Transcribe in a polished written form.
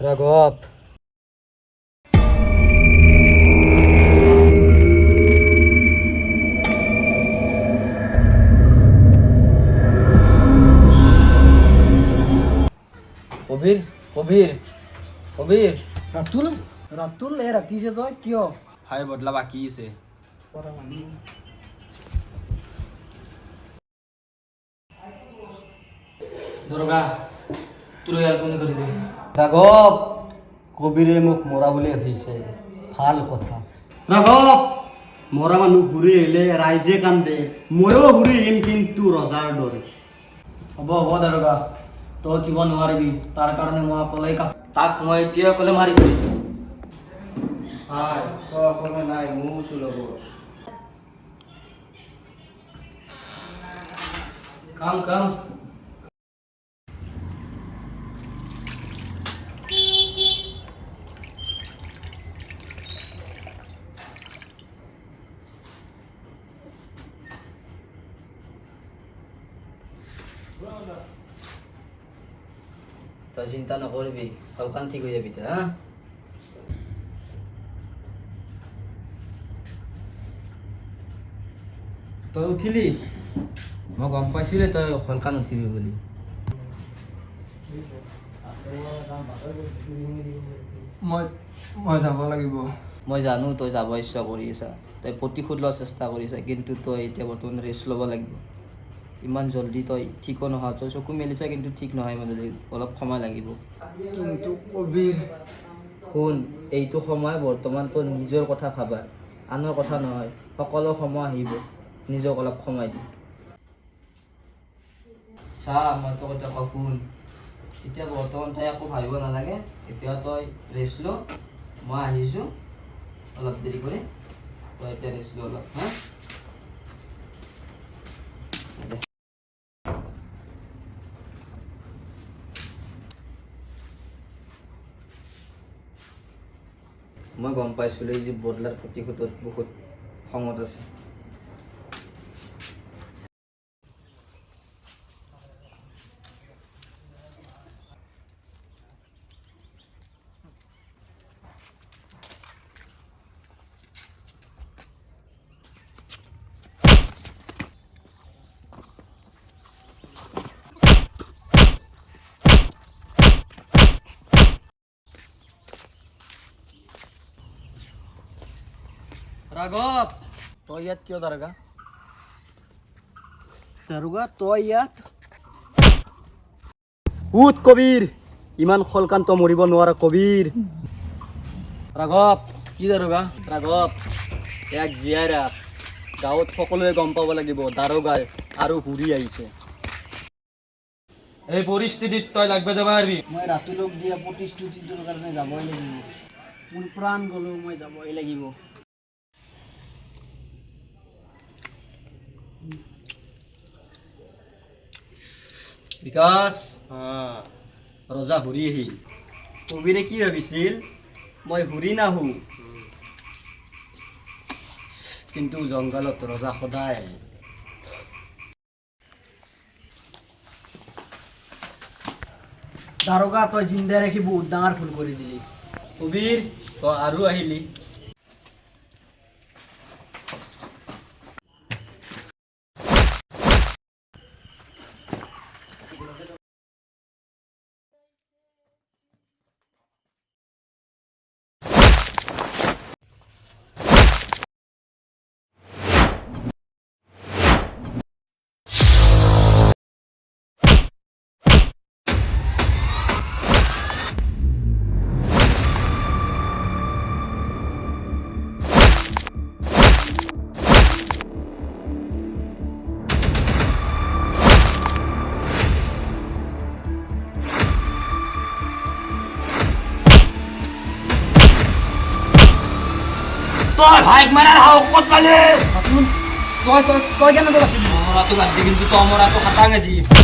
রাঘব কবির কবির কবির রাতুল রাতুল এ রাতিছে তই কিয় হাই বদলা বাকি আছে দরগা তুই আর কোন করে দে রাঘব কবিৰে মোক মৰা বুলি ভাবিছে ভাল কথা ৰাঘব মৰা মানুহ ঘূৰি আহিলে ৰাইজে কান্দে ময়ো ঘূৰি আহিম কিন্তু ৰজাৰ দৰে হ'ব হ'ব দৰগা তই উঠিব নোৱাৰিবি তাৰ কাৰণে মই অকলে তাক মই এতিয়া অকলে মাৰি দিম হাই তই অকলে নাই মোৰ চুলব কাম কাম তই চিন্তা নকৰিবি সবখান ঠিক হৈ যাবি তই হা তই উঠিলি মই গম পাইছিলে তই সলখান উঠিবি বুলি মই যাব লাগিব মই জানো তই যাব ইচ্ছা কৰি আছা তই প্ৰতিশোধ লোৱাৰ চেষ্টা কৰিছা কিন্তু তই এতিয়া বৰ্তমান ৰেষ্ট ল'ব লাগিব ইমান জলদি তই ঠিকো নহয় তই চকু মেলিছা কিন্তু ঠিক নহয় মানে অলপ সময় লাগিব কিন্তু কবিৰ শুন এইটো সময় বৰ্তমান তই নিজৰ কথা ভাবা আনৰ কথা নহয় সকলো সময় আহিব নিজক অলপ সময় দি চা মই তোক এটা কওঁ শুন এতিয়া বৰ্তমান তই একো ভাবিব নালাগে এতিয়া তই ৰেষ্ট ল মই আহিছোঁ অলপ দেৰি কৰি তই এতিয়া ৰেষ্ট ল অলপ হা মই গম পাইছিলোঁ এই যে বদলাৰ প্ৰতিশোধত বহুত খঙত আছে ৰাঘৱ তই ইয়াত কিয় দাৰোগা দাৰোগা তই ইয়াত উঠ কবিৰ ইমান সলকান্ত মৰিব নোৱাৰা কবিৰ ৰাঘৱ কি দাৰোগা ৰাঘৱ ইয়াক জীয়াই ৰাখ গাঁৱত সকলোৱে গম পাব লাগিব দাৰোগাই আৰু ঘূৰি আহিছে এই পৰিস্থিতিত তই লাগবে যাব পাৰিবি মই ৰাতুলক দিয়া প্ৰতিশ্ৰুতিটোৰ কাৰণে যাবই লাগিব মোৰ প্ৰাণ গ'লেও মই যাবই লাগিব বিকাশ ৰজা ঘূৰি আহিল কবিৰে কি ভাবিছিল মই ঘূৰি নাহোঁ কিন্তু জংঘলত ৰজা সদায় আহে দাৰোগা তই জিন্দাই ৰাখি বহুত ডাঙৰ ভুল কৰি দিলি কবিৰ তই আৰু আহিলি তই ভাইক মাৰাৰ সাহস ক'ত পালি তই কেনেকৈ আছিলি মৰাটো বাদ দি কিন্তু তই মৰাটো খাটাং আজি